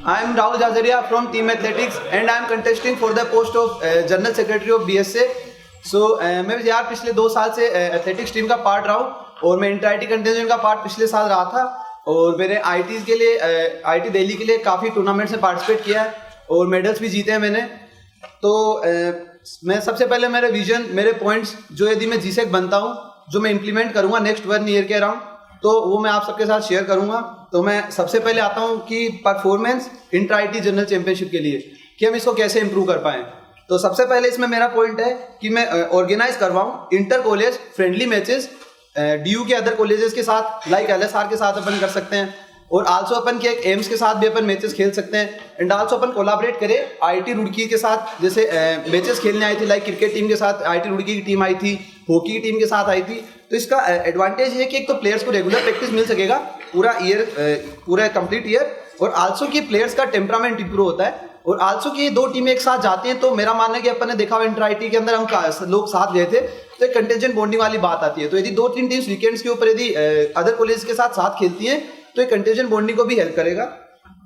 I am Rahul Jazaria from Team Athletics and I am contesting for the post of General Secretary of BSA. So मैं यार पिछले 2 साल से athletics team का part रहा हूँ और मैं इंटर आईटी कंटिजेंट का पार्ट पिछले साल रहा था और मैंने आईटी के लिए आईटी दिल्ली के लिए काफ़ी टूर्नामेंट्स में पार्टिसिपेट किया है और मेडल्स भी जीते हैं मैंने। तो मैं सबसे पहले मेरे विजन, मेरे पॉइंट्स जो यदि मैं जीसेक बनता हूँ, जो मैं इम्प्लीमेंट करूँगा नेक्स्ट 1 ईयर के अराउंड, तो वो मैं आप सबके साथ शेयर करूँगा। तो मैं सबसे पहले आता हूँ कि performance inter IT general championship के लिए कि हम इसको कैसे इंप्रूव कर पाएँ। तो सबसे पहले इसमें मेरा पॉइंट है कि मैं ऑर्गेनाइज करवाऊँ inter college friendly matches DU के अदर कॉलेजेस के साथ, लाइक एलएसआर के साथ अपन कर सकते हैं और आल्सो अपन के एक एम्स के साथ भी अपन मैचेस खेल सकते हैं। एंड आल्सो अपन कोलैबोरेट करें आईटी रुड़की के साथ, जैसे मैचेस खेलने आई थी, लाइक क्रिकेट टीम के साथ आईटी रुड़की की टीम आई थी, हॉकी की टीम के साथ आई थी। तो इसका एडवांटेज है कि एक तो प्लेयर्स को रेगुलर प्रैक्टिस मिल सकेगा पूरा ईयर, पूरा कंप्लीट ईयर, और आल्सो कि प्लेयर्स का टेम्परामेंट इंप्रूव होता है। और आल्सो कि 2 टीमें एक साथ जाती हैं तो मेरा मानना है कि अपन ने देखा हुआ इंटर आईटी के अंदर हम लोग साथ गए थे तो एक कंटेंजेंट बॉन्डिंग वाली बात आती है। तो यदि 2-3 टीम्स वीकेंड्स के ऊपर यदि अदर कॉलेज के साथ खेलती हैं तो एक कंटेंजेंट बॉन्डिंग को भी हेल्प करेगा।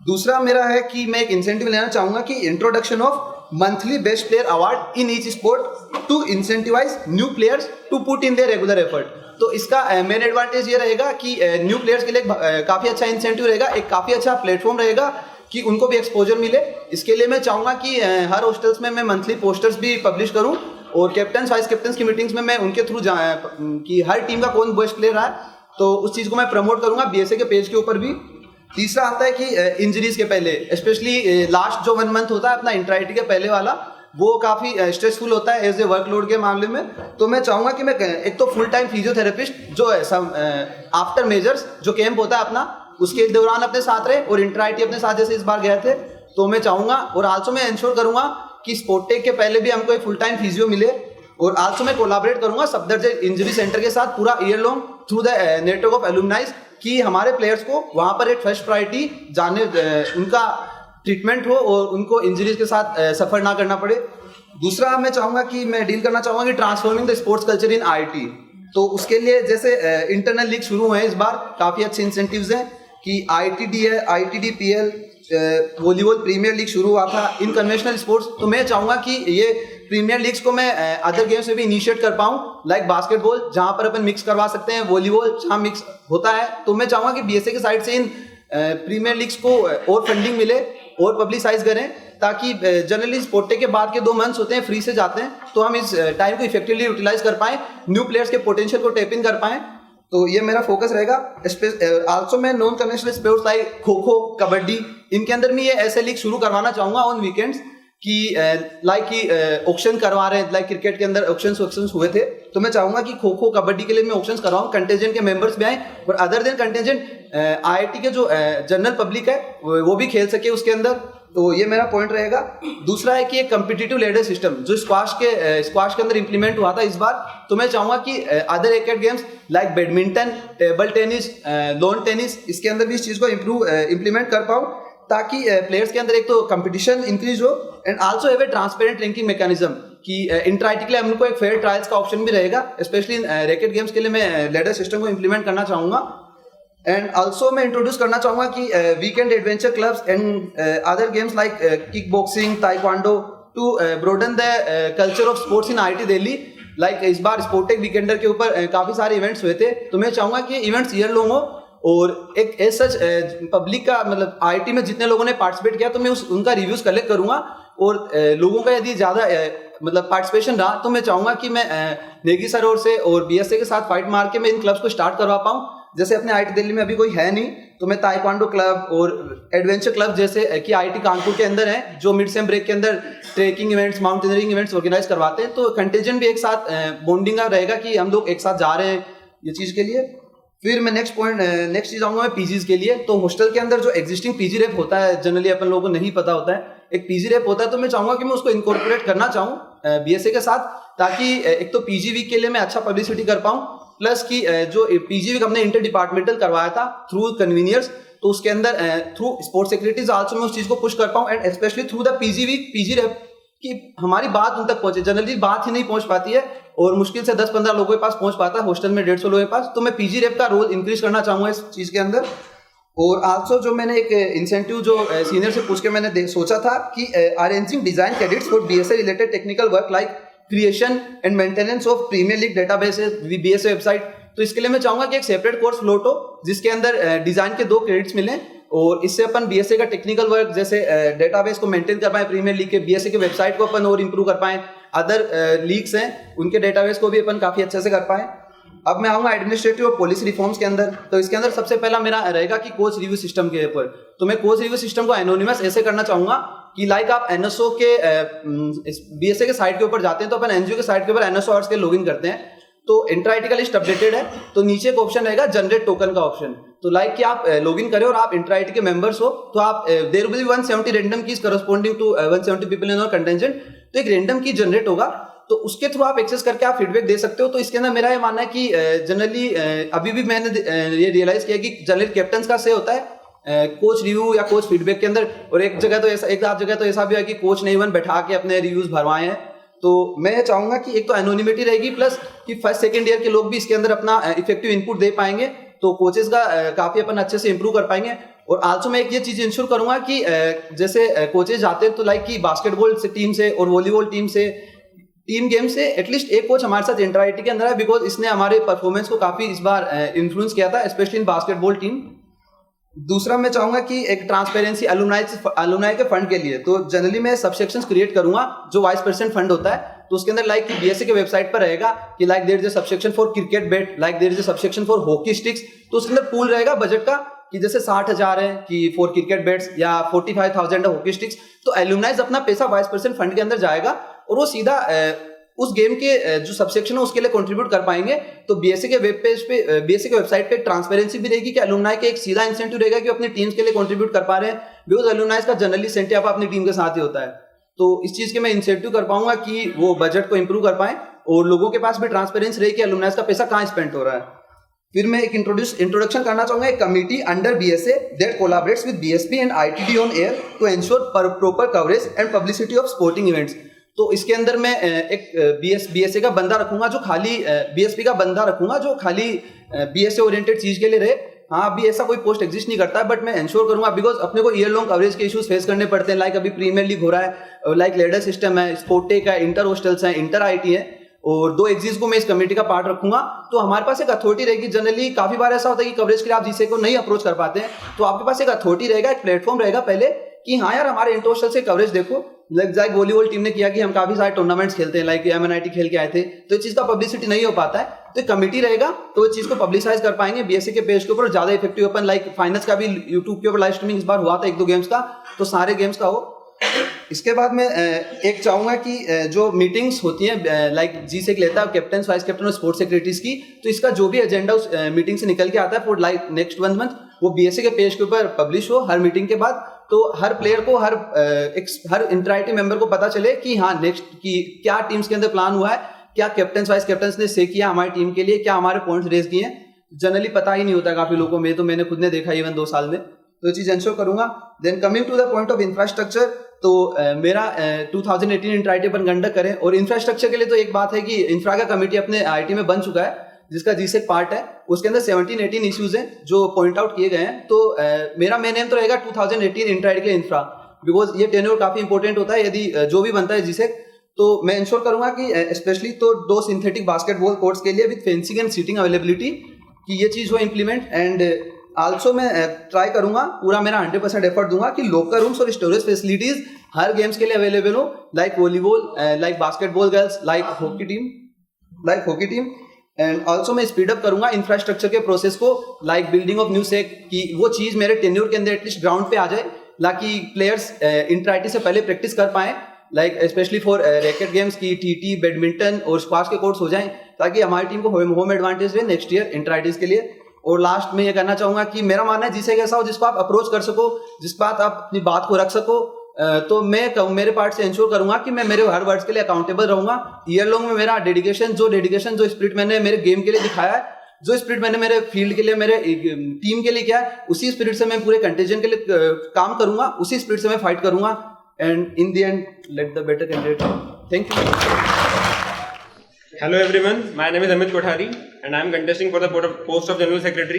दूसरा मेरा है कि मैं एक इंसेंटिव लेना चाहूँगा कि introduction of monthly best player award in each sport to incentivise new players to put in their regular effort. तो इसका मेन एडवांटेज ये रहेगा कि न्यू प्लेयर्स के लिए काफ़ी अच्छा इंसेंटिव रहेगा, एक काफ़ी अच्छा प्लेटफॉर्म रहेगा कि उनको भी एक्सपोजर मिले। इसके लिए मैं चाहूँगा कि हर हॉस्टल्स में मैं मंथली पोस्टर्स भी पब्लिश करूँ और कैप्टन वाइस कैप्टन की मीटिंग्स में मैं उनके थ्रू कि हर टीम का कौन बेस्ट प्लेयर रहा है, तो उस चीज़ को मैं प्रमोट करूँगा बीएसए के पेज के ऊपर भी। तीसरा आता है कि इंजरीज के पहले, स्पेशली लास्ट जो 1 मंथ होता है अपना इंटर आईटी के पहले वाला, वो काफ़ी स्ट्रेसफुल होता है एज ए वर्कलोड के मामले में। तो मैं चाहूँगा कि मैं एक तो फुल टाइम फिजियोथेरेपिस्ट जो है आफ्टर मेजर्स जो कैंप होता है अपना उसके दौरान अपने साथ रहे और इंटर आईटी अपने साथ जैसे इस बार गए थे, तो मैं चाहूँगा। और आल्सो मैं इंश्योर करूँगा कि स्पोर्टेक के पहले भी हमको एक फुल टाइम फिजियो मिले और आल्सो मैं कोलैबोरेट करूँगा सफदरजंग इंजरी सेंटर के साथ पूरा year long through the network of एलुमनाइज कि हमारे प्लेयर्स को वहाँ पर एक फर्स्ट प्रायोरिटी जाने उनका ट्रीटमेंट हो और उनको इंजरीज के साथ सफ़र ना करना पड़े। दूसरा मैं चाहूँगा कि मैं डील करना चाहूँगा कि transforming the sports culture in IT. तो उसके लिए जैसे इंटरनल लीग शुरू हुए हैं इस बार, काफ़ी अच्छे इंसेंटिव्स हैं कि आईटीडी है, आईटीडीपीएल, वॉलीबॉल प्रीमियर लीग शुरू हुआ था इन कन्वेंशनल स्पोर्ट्स। तो मैं चाहूँगा कि ये प्रीमियर लीग्स को मैं अदर गेम्स में भी इनिशिएट कर पाऊँ, लाइक बास्केटबॉल जहाँ पर अपन मिक्स करवा सकते हैं, वॉलीबॉल जहाँ मिक्स होता है। तो मैं चाहूँगा कि बीएसए के साइड से इन प्रीमियर लीग्स को और फंडिंग मिले और पब्लिसाइज करें, ताकि जनरली स्पोर्टेक के बाद के 2 मंथ्स होते हैं फ्री से जाते हैं, तो हम इस टाइम को इफेक्टिवली यूटिलाइज कर पाएँ, न्यू प्लेयर्स के पोटेंशियल को टैप इन कर पाएँ। तो ये मेरा फोकस रहेगा। आल्सो मैं non conventional sports like kho kho, kabaddi, इनके अंदर भी ये ऐसे लीग शुरू करवाना चाहूँगा ऑन वीकेंड्स कि लाइक कि ऑक्शन करवा रहे हैं, लाइक क्रिकेट के अंदर ऑक्शंस हुए थे, तो मैं चाहूँगा कि खो खो कबड्डी के लिए मैं ऑक्शंस करवाऊँ, कंटेंजेंट के मेंबर्स भी आए और अदर देन कंटेंजेंट आईआईटी के जो जनरल पब्लिक है वो भी खेल सके उसके अंदर। तो ये मेरा पॉइंट रहेगा। दूसरा है कि एक कम्पिटिटिव लेडर सिस्टम जो स्क्वाश के अंदर इंप्लीमेंट हुआ था इस बार, तो मैं चाहूँगा कि अदर एकेड games like badminton, table tennis, lawn tennis, इसके अंदर भी इस चीज़ को इम्प्लीमेंट कर पाऊँ, ताकि प्लेयर्स के अंदर एक तो कंपटीशन इंक्रीज हो and also have a transparent ranking mechanism कि इंटर आईटी के लिए हमको एक फेयर ट्रायल्स का ऑप्शन भी रहेगा। स्पेशली इन रैकेट गेम्स के लिए मैं लेडर सिस्टम को इम्प्लीमेंट करना चाहूँगा। एंड आल्सो मैं इंट्रोड्यूस करना चाहूँगा कि weekend adventure clubs and other games like kick boxing, taekwondo to broaden the culture of sports in IIT Delhi. Like इस बार स्पोर्टेक वीकेंडर के ऊपर काफ़ी सारे इवेंट्स हुए थे, तो मैं चाहूँगा कि इवेंट्स ईयर लॉन्ग हो और एक एज सच पब्लिक का मतलब आईआईटी में जितने लोगों ने पार्टिसिपेट किया तो मैं उनका रिव्यूज़ कलेक्ट करूँगा और लोगों का यदि ज़्यादा मतलब पार्टिसिपेशन रहा तो मैं चाहूँगा कि मैं नेगी सर और से और बीएसए के साथ फाइट मार के मैं इन क्लब्स को स्टार्ट करवा पाऊँ। जैसे अपने आईआईटी दिल्ली में अभी कोई है नहीं, तो मैं ताइक्वांडो क्लब और एडवेंचर क्लब जैसे कि आईआईटी कानपुर के अंदर हैं जो मिड सेम ब्रेक के अंदर trekking events, mountaineering events organise करवाते हैं, तो कंटेंजेंट भी एक साथ बॉन्डिंग रहेगा कि हम लोग एक साथ जा रहे हैं ये चीज़ के लिए। फिर मैं नेक्स्ट चीज़ आऊँगा मैं पीजीज के लिए। तो हॉस्टल के अंदर जो एग्जिस्टिंग पीजी रेप होता है, जनरली अपन लोगों को नहीं पता होता है, एक पीजी रेप होता है, तो मैं चाहूँगा कि मैं उसको इनकॉर्पोरेट करना चाहूँ बीएसए के साथ, ताकि एक तो पीजी वीक के लिए मैं अच्छा पब्लिसिटी कर पाऊँ, प्लस कि जो पीजी वीक हमने इंटर डिपार्टमेंटल करवाया था थ्रू कन्वीनियर्स, तो उसके अंदर थ्रू स्पोर्ट्स सेक्रेटरीज आल्सो मैं उस चीज़ को पुश कर पाऊँ and specially through the PG week, PG rep, कि हमारी बात उन तक पहुंचे। जनरली बात ही नहीं पहुंच पाती है और मुश्किल से 10-15 लोगों के पास पहुंच पाता है, हॉस्टल में 150 लोगों के पास। तो मैं पीजी रेप का रोल इंक्रीज करना चाहूँगा इस चीज़ के अंदर। और आल्सो जो मैंने एक इंसेंटिव जो सीनियर से पूछ के मैंने सोचा था कि arranging design credits for BSA related technical work like creation and maintenance of premier league database BSA website. तो इसके लिए मैं चाहूंगा कि एक सेपरेट कोर्स फ्लोट हो जिसके अंदर डिजाइन के 2 क्रेडिट्स मिलें और इससे अपन बीएसए का टेक्निकल वर्क जैसे डेटाबेस को मेंटेन कर पाए, प्रीमियर लीग के बीएसए के वेबसाइट को अपन और इंप्रूव कर पाए, अदर लीग्स हैं उनके डेटाबेस को भी अपन काफी अच्छे से कर पाए। अब मैं आऊंगा एडमिनिस्ट्रेटिव और पॉलिसी रिफॉर्म्स के अंदर। तो इसके अंदर सबसे पहला मेरा रहेगा कि कोच रिव्यू सिस्टम के ऊपर। तो मैं कोच रिव्यू सिस्टम को एनोनिमस ऐसे करना चाहूंगा कि लाइक आप एनएसओ के बीएसए के साइट के ऊपर जाते हैं तो अपन एनजीओ के साइट के ऊपर एनएसओ आवर्स के लॉगिन करते हैं तो इंट्रा-आईटी का लिस्ट अपडेटेड है तो नीचे एक ऑप्शन रहेगा जनरेट टोकन का ऑप्शन। तो लाइक कि आप लॉगिन करें और आप इंट्रा-आईटी के मेंबर्स हो तो आप there will be 170 random keys corresponding to 170 people in our contingent. तो एक रैंडम की जनरेट होगा तो उसके थ्रू आप एक्सेस करके आप फीडबैक दे सकते हो। तो इसके अंदर मेरा ये मानना है कि जनरली अभी भी मैंने ये रियलाइज किया कि जनरली कैप्टन का से होता है कोच रिव्यू या कोच फीडबैक के अंदर, और एक जगह तो ऐसा, एक आध जगह तो ऐसा भी है कि कोच ने इवन बैठा के अपने रिव्यूज भरवाए हैं। तो मैं चाहूंगा कि एक तो एनोनिमिटी रहेगी प्लस कि फर्स्ट सेकंड ईयर के लोग भी इसके अंदर अपना इफेक्टिव इनपुट दे पाएंगे तो कोचेस का काफी अपन अच्छे से इंप्रूव कर पाएंगे। और आल्सो मैं एक ये चीज इंश्योर करूंगा कि जैसे कोचेस जाते हैं तो लाइक कि बास्केटबॉल से टीम से और वॉलीबॉल टीम से टीम गेम से एटलीस्ट एक कोच हमारे साथ इंट्रा-आईटी के अंदर है बिकॉज इसने हमारे परफॉर्मेंस को काफी इस बार इन्फ्लुएंस किया था स्पेशली इन बास्केटबॉल टीम। दूसरा मैं चाहूंगा कि एक ट्रांसपेरेंसी अलुमनाई के फंड के लिए। तो जनरली मैं सबसेक्शंस क्रिएट करूंगा जो वाइस प्रेसिडेंट फंड होता है तो उसके अंदर लाइक बीएसए के वेबसाइट पर रहेगा कि like there is a subsection for cricket bat, like there is a subsection for hockey sticks. तो उसके अंदर पूल रहेगा बजट का कि जैसे 60,000 है कि फॉर क्रिकेट बैट्स या 45,000 है हॉकी स्टिक्स। तो एलुमनाइज अपना पैसा वाइस प्रेसिडेंट फंड के अंदर जाएगा और वो सीधा उस गेम के जो सबसेक्शन है उसके लिए कंट्रीब्यूट कर पाएंगे। तो बीएसए के वेब पेज पे, बीएसए के वेबसाइट पे ट्रांसपेरेंसी भी रहेगी कि एलुमनाई के एक सीधा इंसेंटिव रहेगा कि अपनी टीम्स के लिए कंट्रीब्यूट कर पा रहे हैं बिकॉज एलुमनाइज का जनरली इंसेंटिव अपनी टीम के साथ ही होता है। तो इस चीज के मैं इंसेंटिव कर पाऊंगा कि वो बजट को इंप्रूव कर पाए और लोगों के पास भी ट्रांसपेरेंसी रहे कि एलुमनाइज का पैसा कहाँ स्पेंड हो रहा है। फिर मैं एक इंट्रोडक्शन करना चाहूंगा एक committee under BSA that collaborates with BSP and ITD on air to ensure proper coverage and publicity of sporting events. तो इसके अंदर मैं एक बीएसए का बंदा रखूंगा जो खाली बीएसपी का बंदा रखूंगा जो खाली बीएसए ओरिएंटेड चीज के लिए रहे। हाँ अभी ऐसा कोई पोस्ट एग्जिस्ट नहीं करता है बट मैं एंश्योर करूंगा बिकॉज अपने को ईयर लॉन्ग कवरेज के इश्यूज फेस करने पड़ते हैं। लाइक अभी प्रीमियर लीग हो रहा है, लाइक लेडर सिस्टम है, स्पोर्टेक है, इंटर हॉस्टल्स है, इंटर आईटी है और 2 एग्जिस्ट को मैं इस कमेटी का पार्ट रखूंगा। तो हमारे पास एक अथॉरिटी रहेगी। जनरली काफी बार ऐसा होता है कि कवरेज के लिए आप जीसे को नहीं अप्रोच कर पाते हैं तो आपके पास एक अथॉरिटी रहेगा, एक प्लेटफॉर्म रहेगा पहले कि हाँ यार हमारे इंटर हॉस्टल से कवरेज देखो। लाइक वॉलीबॉल टीम ने किया कि हम काफी सारे टूर्नामेंट्स खेलते हैं, लाइक एमएनआईटी खेल के आए थे तो इस चीज का पब्लिसिटी नहीं हो पाता है। तो एक कमेटी रहेगा तो इस चीज को पब्लिसाइज कर पाएंगे बीएसए के पेज के ऊपर ज्यादा इफेक्टिव। अपन लाइक फाइनल्स का भी यूट्यूब के ऊपर लाइव स्ट्रीमिंग इस बार हुआ था 1-2 गेम्स का तो सारे गेम्स का हो। इसके बाद मैं एक चाहूंगा कि जो मीटिंग्स होती हैं लाइक जी से लेता है कैप्टन, वाइस कैप्टन और स्पोर्ट्स सेक्रेटरीज की, तो इसका जो भी एजेंडा उस मीटिंग से निकल के आता है फॉर लाइक नेक्स्ट 1 मंथ वो बीएसए के पेज के ऊपर पब्लिश हो हर मीटिंग के बाद। तो हर प्लेयर को हर इंट्रा-आईटी मेंबर को पता चले कि हाँ नेक्स्ट की क्या टीम्स के अंदर प्लान हुआ है, क्या कैप्टन वाइस कैप्टन ने से किया हमारी टीम के लिए, क्या हमारे पॉइंट्स रेज किए हैं। जनरली पता ही नहीं होता काफी लोगों में, तो मैंने खुद ने देखा इवन 2 साल में, तो ये चीज एंश्योर करूंगा। Then coming to the point of infrastructure, तो मेरा 2018 इंट्रा-आईटी अपन कंडक्ट करें और इंफ्रास्ट्रक्चर के लिए तो एक बात है कि इंफ्रा का कमेटी अपने आईटी में बन चुका है जिसका जीसेक पार्ट है। उसके अंदर 17-18 इश्यूज हैं जो पॉइंट आउट किए गए हैं। तो मेरा मेन एम तो रहेगा 2018 इंट्रा-आईटी के इंफ्रा बिकॉज ये टेन्योर काफी इंपॉर्टेंट होता है यदि जो भी बनता है जीसेक। तो मैं इंश्योर करूंगा कि स्पेशली तो 2 सिंथेटिक बास्केटबॉल कोर्ट्स के लिए with fencing and seating availability कि ये चीज हो इंप्लीमेंट। एंड आल्सो मैं ट्राई करूंगा, पूरा मेरा 100% एफर्ट दूंगा कि लोकर रूम्स और स्टोरेज फैसिलिटीज हर गेम्स के लिए अवेलेबल हो, like volleyball, like basketball girls, like hockey team. And also मैं स्पीड अप करूंगा इंफ्रास्ट्रक्चर के प्रोसेस को, like building of new SAC की वो चीज मेरे टेन्योर के अंदर एटलीस्ट ग्राउंड पे आ जाए ताकि प्लेयर्स इंट्रा-आईटी से पहले प्रैक्टिस कर पाए, like specially for racket games की टीटी, बैडमिंटन और स्क्वाश के कोर्ट्स हो जाएं ताकि हमारी टीम को होम एडवांटेज रहे नेक्स्ट ईयर इंट्रा-आईटी के लिए। और लास्ट में ये कहना चाहूंगा कि मेरा मानना है जिसे कैसा हो जिसको आप अप्रोच कर सको, जिस बात आप अपनी बात को रख सको, तो मैं मेरे पार्ट से इंश्योर करूंगा कि मैं मेरे हर वर्ड्स के लिए अकाउंटेबल रहूंगा। ईयर लॉन्ग में मेरा डेडिकेशन जो स्पिरिट मैंने मेरे गेम के लिए दिखाया है, जो स्पिरिट मैंने मेरे फील्ड के लिए, मेरे टीम के लिए किया है, उसी स्पिरिट से मैं पूरे कंटेंजेंट के लिए काम करूंगा, उसी स्पिरिट से मैं फाइट करूंगा। And in the and let the better candidate. Thank you. Hello everyone, my name is Amit Kothari and I am contesting for the post of General Secretary.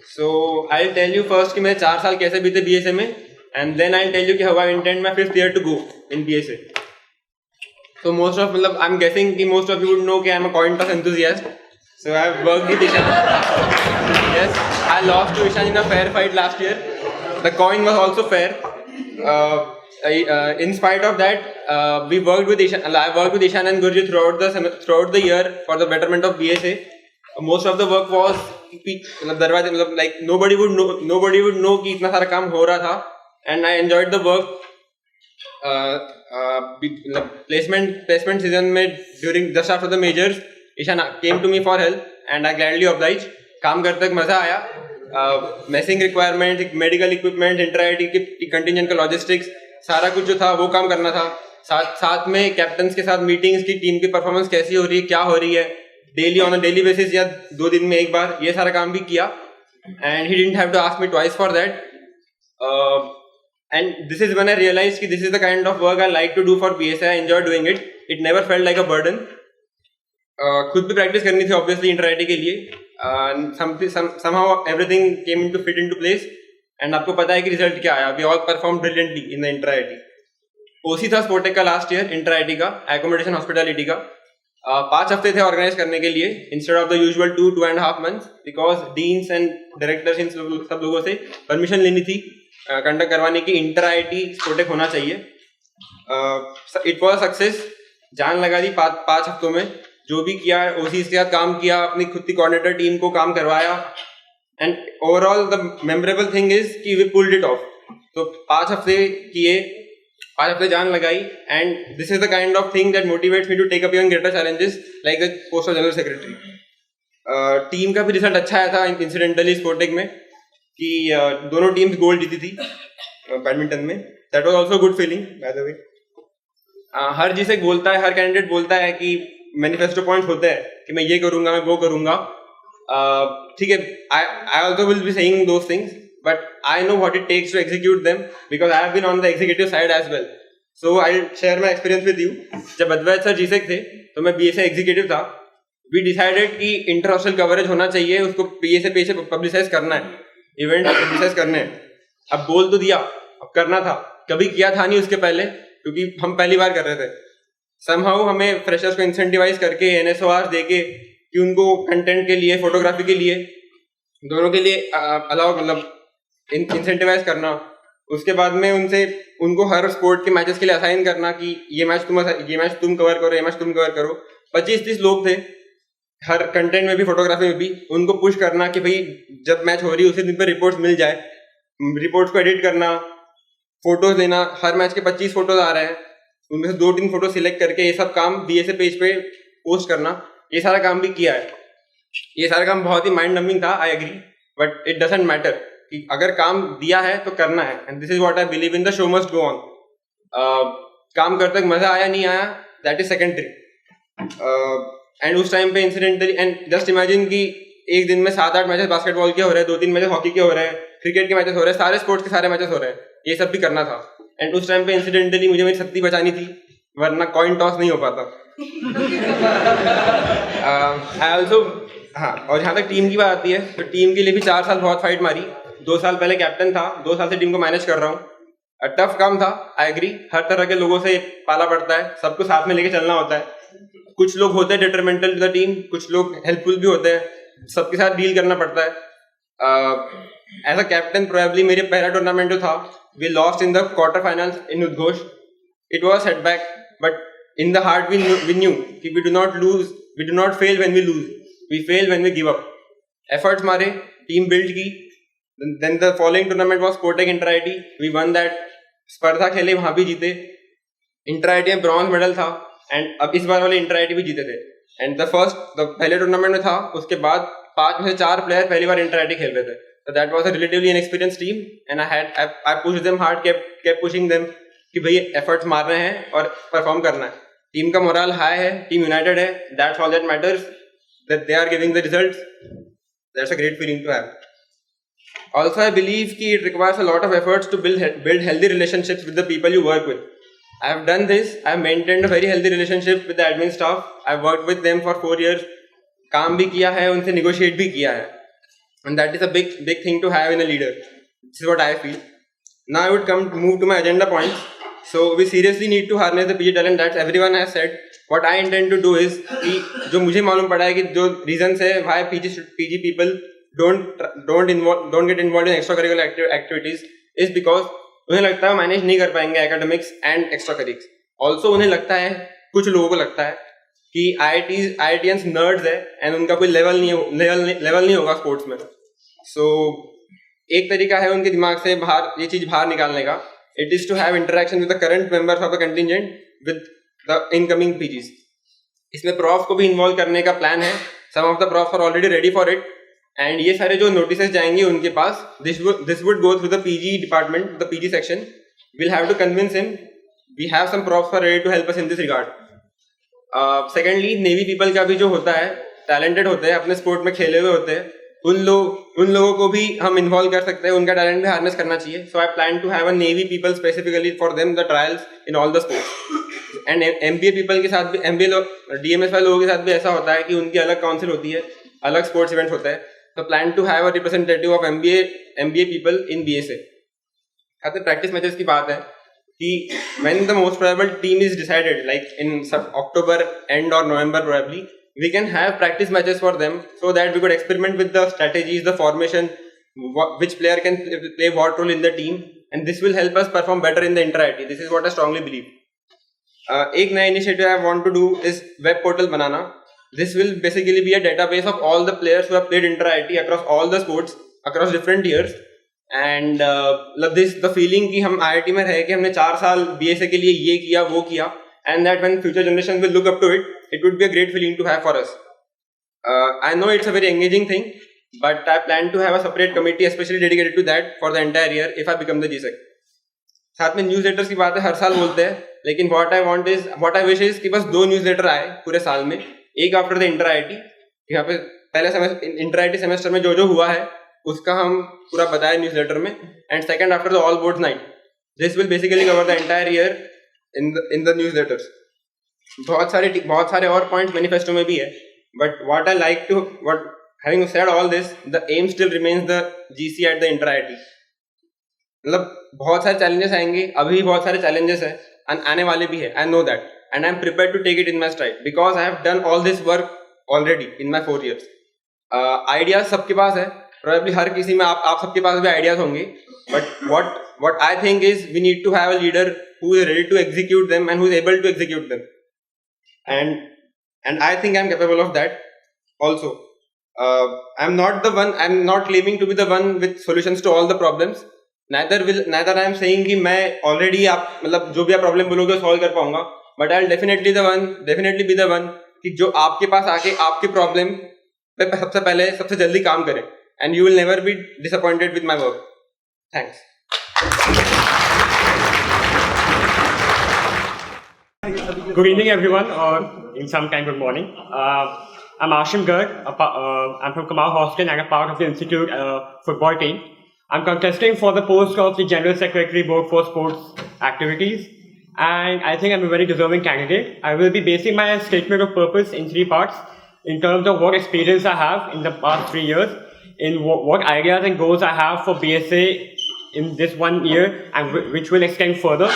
So I'll tell you first कि मेरे 4 साल कैसे बीते BSA में, and then I'll tell you कि how I intend my 5th year to go in BSA. So I'm guessing कि most of you would know कि I'm a coin toss enthusiast. So I've worked with Ishan. Yes, I lost to Ishan in a fair fight last year. The coin was also fair. In spite of that, we worked with Ishan. I worked with Ishan and Gurjit throughout the year for the betterment of BSA. Most of the work was like nobody would know कि इतना सारा काम हो रहा था, and I enjoyed the work. Placement season में during just after the majors, Ishan came to me for help and I gladly obliged. काम करते वक्त मजा आया. Messing requirements, medical equipment, inter-IT की contingent का logistics, सारा कुछ जो था वो काम करना था. साथ में कैप्टन्स के साथ मीटिंग्स की, टीम की परफॉर्मेंस कैसी हो रही है, क्या हो रही है, daily on a daily basis या 2 दिन में एक बार, ये सारा काम भी किया. And he didn't have to ask me twice for that. And this is when I realized that this is the kind of work I like to do for BSA. I enjoy doing it. It never felt like a burden. खुद भी practice करनी थी obviously inter-IT के लिए. Somehow everything came into fit into place. And आपको पता है कि रिजल्ट क्या आया. We all performed brilliantly in the inter-IT. OC था स्पोर्टेक का लास्ट ईयर, इंटर-आईटी का, एकोमोडेशन हॉस्पिटैलिटी का. 5 हफ्ते थे ऑर्गेनाइज करने के लिए instead of the usual 2.5 months, because deans and directors in सब लोगों से परमिशन लेनी थी कंडक्ट करवाने की. इंटर-आईटी स्पोर्टेक होना चाहिए. It was success. जान लगा दी 5 हफ्तों में. जो भी किया, ओसी के साथ काम किया, अपनी खुद की कोऑर्डिनेटर टीम को काम करवाया. And overall the memorable thing is कि वी पुल्ड इट ऑफ. तो 5 हफ्ते किए, 5 हफ्ते जान लगाई. And this is the kind of thing that motivates me to take up even greater challenges like the post of general secretary. Team का भी result अच्छा आया था इंसिडेंटली स्पोर्टेक में कि दोनों टीम्स गोल्ड जीती थी बैडमिंटन में. That was also good feeling by the way. हर जिसे बोलता है, हर कैंडिडेट बोलता है कि मैनिफेस्टो पॉइंट्स होते हैं कि मैं ये करूंगा, मैं वो करूंगा. ठीक है, I also will be saying those things, but I know what it takes to execute them because I have been on the executive side as well. So I'll share my experience with you. जब अद्वैत sir G-sec थे तो मैं BSA executive था. We decided कि inter hostel coverage होना चाहिए, उसको BSA पे पब्लिसाइज करना है, इवेंट पब्लिसाइज करने हैं. अब बोल तो दिया, अब करना था. कभी किया था नहीं उसके पहले क्योंकि हम पहली बार कर रहे थे. Somehow हमें फ्रेशर्स को इंसेंटिवाइज करके NSOR देके कि उनको कंटेंट के लिए, फोटोग्राफी के लिए, दोनों के लिए अलाउ, मतलब इंसेंटिवाइज करना. उसके बाद में उनको हर स्पोर्ट के मैचेस के लिए असाइन करना कि ये मैच तुम कवर करो, ये मैच तुम कवर करो. 25-30 लोग थे हर कंटेंट में भी, फोटोग्राफी में भी. उनको पुश करना कि भाई जब मैच हो रही है उसी दिन पर रिपोर्ट्स मिल जाए, रिपोर्ट्स को एडिट करना, फोटोज लेना. हर मैच के 25 फोटोज आ रहे हैं, उनमें से 2-3 फोटो सिलेक्ट करके ये सब काम BSA पेज पे पोस्ट करना. ये सारा काम भी किया है. ये सारा काम बहुत ही माइंड नमिंग था, I agree, but it doesn't matter कि अगर काम दिया है तो करना है. And this is what I believe in. The show must go on. काम करते मजा आया नहीं आया दैट इज सेकेंडरी. एंड उस टाइम पे इंसिडेंटली, एंड जस्ट इमेजिन कि एक दिन में 7-8 मैचेस बास्केटबॉल के हो रहे हैं, 2-3 मैचेस हॉकी के हो रहे हैं, क्रिकेट के मैचेस हो रहे हैं, सारे स्पोर्ट्स के सारे मैचेस हो रहे हैं. ये सब भी करना था. एंड उस टाइम पे इंसिडेंटली मुझे मेरी शक्ति बचानी थी, वरना कॉइन टॉस नहीं हो पाता. आई ऑल्सो, हाँ, और जहाँ तक टीम की बात आती है तो टीम के लिए भी 4 साल बहुत फाइट मारी. 2 साल पहले कैप्टन था, 2 साल से टीम को मैनेज कर रहा हूँ. टफ काम था, आई एग्री. हर तरह के लोगों से पाला पड़ता है, सबको साथ में लेके चलना होता है. कुछ लोग होते हैं डिटरमेंटल टू द टीम, कुछ लोग हेल्पफुल भी होते हैं, सबके साथ डील करना पड़ता है. एज अ कैप्टन प्रोबेबली मेरे पहला टूर्नामेंट जो था, we lost in the quarter finals in Udghosh. It was setback, but in the heart we knew कि we do not lose, we do not fail when we lose, we fail when we give up. Efforts मारे, team build की. Then the following tournament was Sportec Inter-IT. We won that. स्पर्धा खेले, वहां भी जीते. Inter-IT में bronze medal था. And अब इस बार वाले Inter-IT भी जीते थे. एंड द पहले टूर्नामेंट में था, उसके बाद 5 में से 4 प्लेयर पहली बार Inter-IT खेल रहे थे. So that was a relatively inexperienced team, and I pushed them hard, kept pushing them कि भाई एफर्ट्स मार रहे हैं और परफॉर्म करना है. टीम का मोरल हाई है, टीम यूनाइटेड है. That's all that matters. That they are giving the results. That's a great feeling to have. Also, I believe that it requires a lot of efforts to build healthy relationships with the people you work with. I have done this. I have maintained a very healthy relationship with the admin staff. I have worked with them for 4 years. काम भी किया है, उनसे negotiate भी किया है. and that is a big thing to have in a leader. This is what I feel. Now I would move to my agenda points. So we seriously need to harness the PG talent that everyone has said. What I intend to do is कि जो मुझे मालूम पड़ा है कि जो reasons है why PG people don't get involved in extracurricular activities is because उन्हें लगता है मैनेज नहीं कर पाएंगे academics and extracurriculars. Also उन्हें लगता है, कुछ लोगों को लगता है कि IITians nerds है and उनका कोई लेवल नहीं होगा स्पोर्ट्स में. So एक तरीका है उनके दिमाग से ये चीज बाहर निकालने का. It is to have interaction with the current members of the contingent with the incoming PGs. इसमें profs को भी involve करने का plan है. Some of the profs are already ready for it. And ये सारे जो notices जाएंगे उनके पास, this would go through the PG department, the PG section. We'll have to convince him. We have some profs who are ready to help us in this regard. Secondly, Navy people का भी जो होता है, talented होते हैं, अपने sport में खेले हुए होते हैं, उन लोगों को भी हम इन्वॉल्व कर सकते हैं, उनका टैलेंट भी हार्नेस करना चाहिए. So I plan to have a navy people specifically for them the trials in all the sports. And MBA people के साथ भी, एमबीए डीएमएस वाले लोगों के साथ भी ऐसा होता है कि उनकी अलग काउंसिल होती है, अलग स्पोर्ट्स इवेंट होता है. तो plan to have a representative of MBA people in BSA. खाते प्रैक्टिस मैचेस की बात है कि when the most probable team is decided like in October and और November probably, we can have practice matches for them so that we could experiment with the strategies, the formation, which player can play what role in the team, and this will help us perform better in the inter-IT. This is what I strongly believe. एक नया initiative I want to do is web portal banana. This will basically be a database of all the players who have played inter-IT across all the sports, across different years. And the feeling कि हम IIT में रहे कि हमने 4 साल BSA के लिए ये किया वो किया, and that when future generations will look up to it, it would be a great feeling to have for us. I know it's a very engaging thing, but I plan to have a separate committee especially dedicated to that for the entire year if I become the GSEC. साथ में newsletters की बात है, हर साल बोलते हैं, लेकिन what I wish is कि बस 2 न्यूज़लेटर आए पूरे साल में. एक आफ्टर द इंटर आईटी, यहाँ पे पहले इंटर आईटी सेमेस्टर में जो हुआ है उसका हम पूरा बताया न्यूज़लेटर में, and second after the all boards night. This will basically cover the entire year in the newsletters. बहुत सारे और पॉइंट्स मैनिफेस्टो में भी है, but having said all this, the aim still remains the GC at the inter-IT. मतलब बहुत सारे challenges आएंगे, अभी बहुत सारे challenges है, आने वाले भी है. I know that, and I am prepared to take it in my stride because I have done all this work already in my 4 years. Ideas सबके पास है, probably हर किसी में आप सबके पास भी ideas होंगे, but what I think is we need to have a leader who is ready to execute them and who is able to execute them, and I think I am capable of that also. I'm not claiming to be the one with solutions to all the problems. Neither I am saying कि मैं already आप मतलब जो भी आप problem बोलोगे solve कर पाऊंगा, but I'll definitely be the one कि जो आपके पास आके आपके problem पे सबसे पहले सबसे जल्दी काम करे, and you will never be disappointed with my work. Thanks. Good evening, everyone, or in some time, good morning. I'm Ashim Garg. I'm from Kamal Hostel and a part of the Institute football team. I'm contesting for the post of the General Secretary Board for Sports Activities, and I think I'm a very deserving candidate. I will be basing my statement of purpose in 3 parts in terms of what experience I have in the past 3 years, in what ideas and goals I have for BSA in this 1 year, and which will extend further,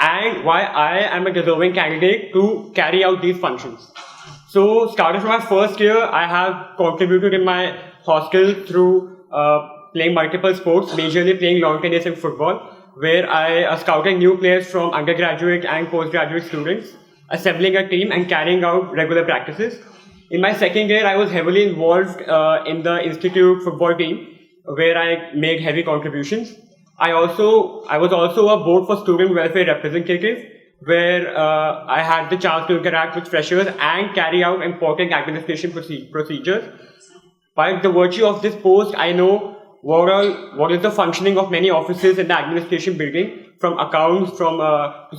and why I am a deserving candidate to carry out these functions. So, starting from my first year, I have contributed in my hostel through playing multiple sports, majorly playing lawn tennis and football, where I scouted new players from undergraduate and postgraduate students, assembling a team and carrying out regular practices. In my second year, I was heavily involved in the Institute football team, where I made heavy contributions. I was also a board for student welfare representative, where I had the chance to interact with freshers and carry out important administration procedures. By the virtue of this post, I know what is the functioning of many offices in the administration building, from accounts, from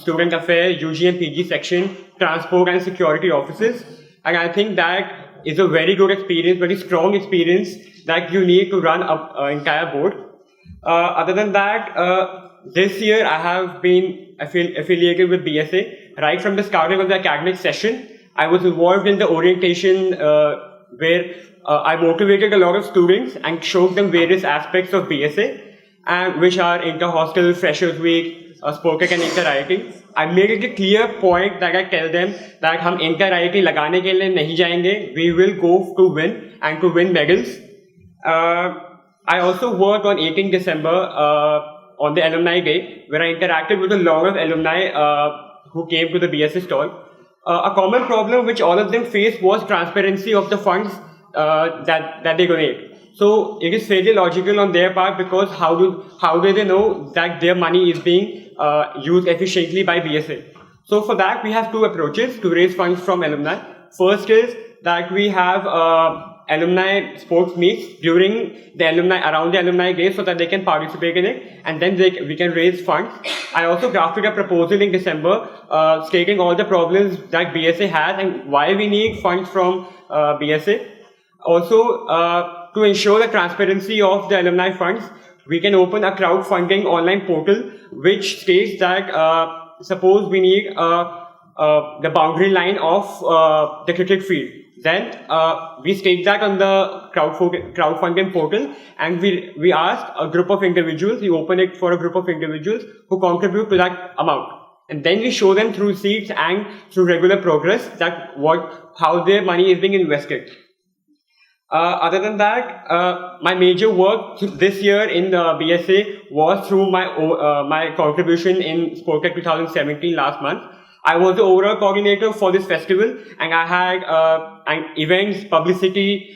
student affairs, UG and PG section, transport and security offices. And I think that is a very good experience, very strong experience that you need to run an entire board. Other than that, this year I have been affiliated with BSA. Right from the starting of the academic session, I was involved in the orientation where I motivated a lot of students and showed them various aspects of BSA, and which are inter-hostel, freshers week, Sportec and inter-IIT. I made it a clear point that I tell them that हम inter-IIT लगाने के लिए नहीं जाएंगे. We will go to win and to win medals. I also worked on 18 December on the Alumni Day, where I interacted with a lot of alumni who came to the BSA stall. A common problem which all of them faced was transparency of the funds that they donate. So it is fairly logical on their part, because how do they know that their money is being used efficiently by BSA? So for that we have two approaches to raise funds from alumni. First is that we have alumni sports meets during the around the alumni day, so that they can participate in it, and then we can raise funds. I also drafted a proposal in December stating all the problems that BSA has and why we need funds from BSA. Also, to ensure the transparency of the alumni funds, we can open a crowdfunding online portal which states that suppose we need the boundary line of the cricket field. Then we state that on the crowdfunding portal, and we ask a group of individuals, we open it for a group of individuals who contribute to that amount. And then we show them through receipts and through regular progress that how their money is being invested. Other than that, my major work this year in BSA was through my contribution in Sportec 2017 last month. I was the overall coordinator for this festival, and I had events, publicity,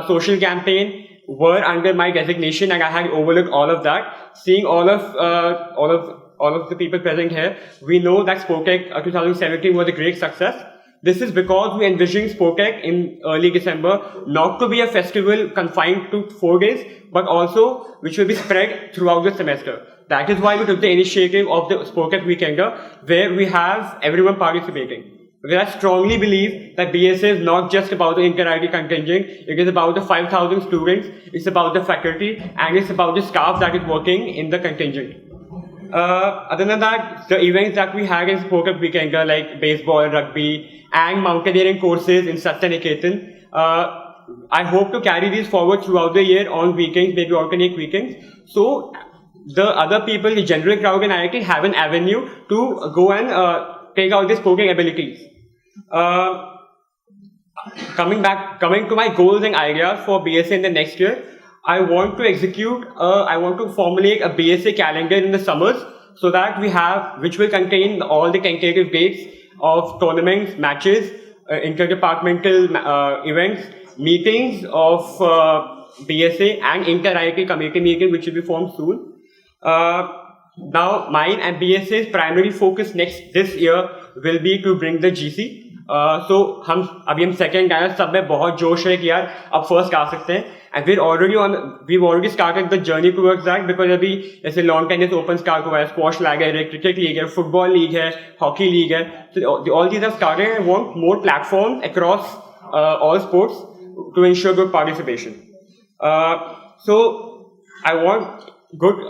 social campaign were under my designation, and I had overlooked all of that. Seeing all of the people present here, we know that Sportec 2017 was a great success. This is because we envisioned Sportec in early December not to be a festival confined to 4 days, but also which will be spread throughout the semester. That is why we took the initiative of the Sportec Weekender, where we have everyone participating. Because I strongly believe that BSA is not just about the inter-IIT contingent, it is about the 5,000 students, it's about the faculty, and it's about the staff that is working in the contingent. Other than that, the events that we had in Sportec Weekender, like baseball, rugby, and mountaineering courses in Satyaniketan, I hope to carry these forward throughout the year on weekends, maybe alternate weekends. So the other people, the general crowd in IIT, have an avenue to go and take out their sporting abilities. Coming to my goals and ideas for BSA in the next year, I want to formulate a BSA calendar in the summers, so that we have, which will contain all the tentative dates of tournaments, matches, interdepartmental events, meetings of BSA and inter-IIT committee meeting, which will be formed soon. Now, mine and BSA's primary focus this year will be to bring the GC. So हम second आया, सब में बहुत जोश है कि यार अब first आ सकते हैं, and we've already started the journey towards that, because अभी जैसे lawn tennis open start हुआ है, squash league है, cricket league है, football league है, hockey league है, so all these have started, and I want more platforms across all sports to ensure good participation. So I want good.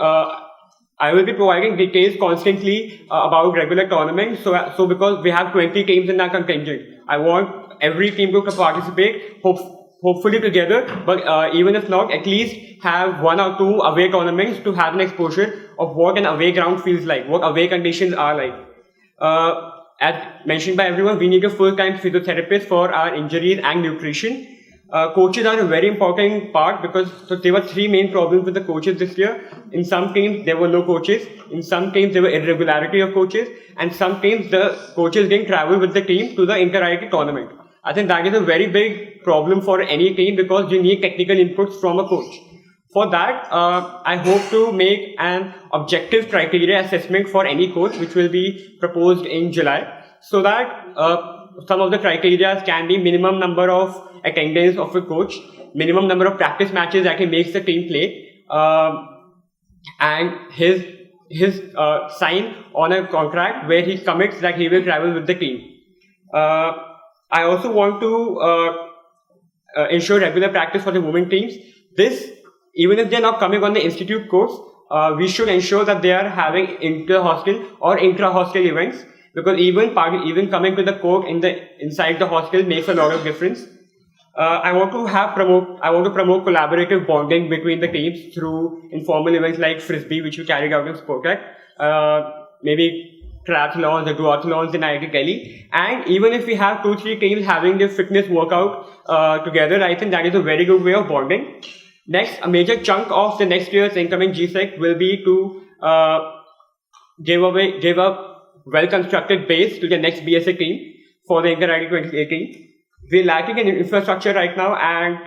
I will be providing details constantly about regular tournaments. So because we have 20 teams in our contingent, I want every team to participate, hopefully together. But even if not, at least have 1 or 2 away tournaments to have an exposure of what an away ground feels like, what away conditions are like. As mentioned by everyone, we need a full-time physiotherapist for our injuries and nutrition. Coaches are a very important part, because there were 3 main problems with the coaches this year. In some teams, there were no coaches. In some teams, there were irregularity of coaches. And some teams, the coaches didn't travel with the team to the inter-IIT tournament. I think that is a very big problem for any team, because you need technical inputs from a coach. For that, I hope to make an objective criteria assessment for any coach, which will be proposed in July, so that some of the criteria can be minimum number of attendance of a coach, minimum number of practice matches that he makes the team play, and his sign on a contract where he commits that he will travel with the team. I also want to ensure regular practice for the women teams. This, even if they're not coming on the institute course, we should ensure that they are having inter-hostel or intra-hostel events, because even coming to the court inside the hostel makes a lot of difference. I want to promote collaborative bonding between the teams through informal events like Frisbee, which we carried out in Sportec, maybe triathlons or duathlons in IIT Delhi. And even if we have 2-3 teams having their fitness workout together, I think that is a very good way of bonding. Next, a major chunk of the next year's incoming GSEC will be to give a well-constructed base to the next BSA team for the Inter-IIT 2018. We're lacking in infrastructure right now, and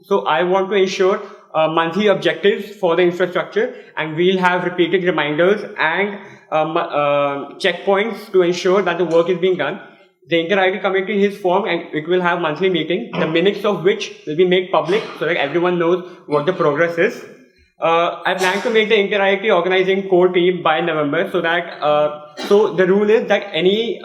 so I want to ensure monthly objectives for the infrastructure, and we'll have repeated reminders and checkpoints to ensure that the work is being done. The Inter-IIT committee is formed, and it will have monthly meetings, the minutes of which will be made public so that everyone knows what the progress is. I plan to make the Inter-IIT organizing core team by November, so that so the rule is that any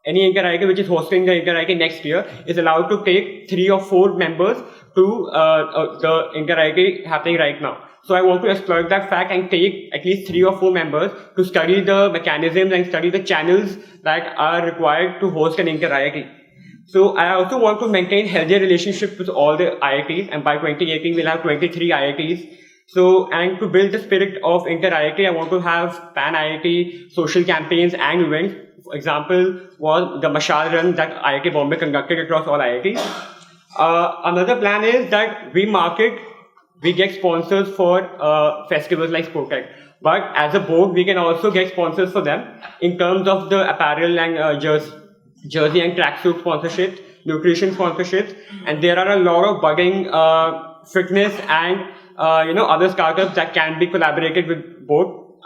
Inter-IIT which is hosting the Inter-IIT next year is allowed to take 3 or 4 members to the Inter-IIT happening right now. So I want to exploit that fact and take at least 3 or 4 members to study the mechanisms and study the channels that are required to host an Inter-IIT. So I also want to maintain healthier relationships with all the IITs, and by 2018 we'll have 23 IITs. So, and to build the spirit of Inter-IIT, I want to have pan-IIT social campaigns and events. For example, was the Mashal Run that IIT Bombay conducted across all IITs. Another plan is that we get sponsors for festivals like Sportec. But as a board, we can also get sponsors for them in terms of the apparel and jersey and tracksuit sponsorships, nutrition sponsorships, and there are a lot of budding fitness and other startups that can be collaborated with both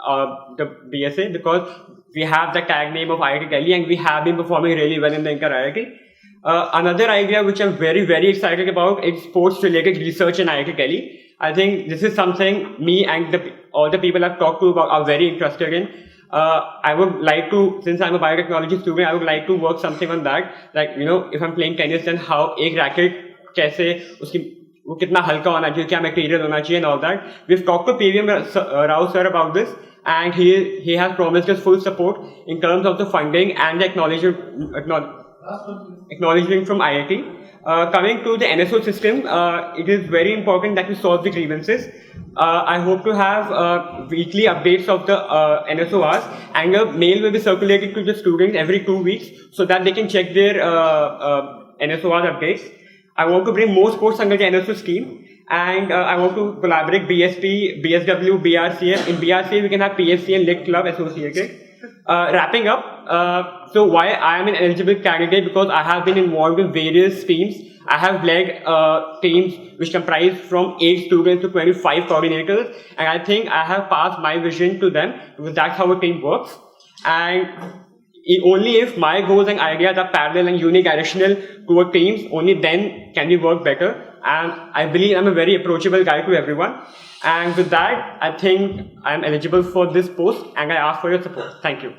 the BSA, because we have the tag name of IIT Delhi and we have been performing really well in the Inter-IIT. Another idea which I'm very, very excited about is sports-related research in IIT Delhi. I think this is something me and all the people I've talked to about are very interested in. I would like to, since I'm a biotechnology student, I would like to work something on that. Like, if I'm playing tennis, then how एक racket कैसे उसकी वो कितना हल्का होना चाहिए, क्या material होना चाहिए, and all that. We've talked to PVM Rao sir about this, and he has promised us full support in terms of the funding and the acknowledgement from IIT. Coming to the NSO system, it is very important that we solve the grievances. I hope to have weekly updates of the NSORs, and a mail will be circulated to the students every 2 weeks so that they can check their NSOR updates. I want to bring more sports under the NSO scheme, and I want to collaborate BSP, BSW, BRCA. In BRCA, we can have PFC and Lit Club associated. Wrapping up, so why I am an eligible candidate? Because I have been involved in various teams. I have led teams which comprise from 8 students to 25 coordinators, and I think I have passed my vision to them, because that's how a team works. And only if my goals and ideas are parallel and unidirectional to our teams, only then can we work better. And I believe I'm a very approachable guy to everyone. And with that, I think I'm eligible for this post, and I ask for your support. Thank you.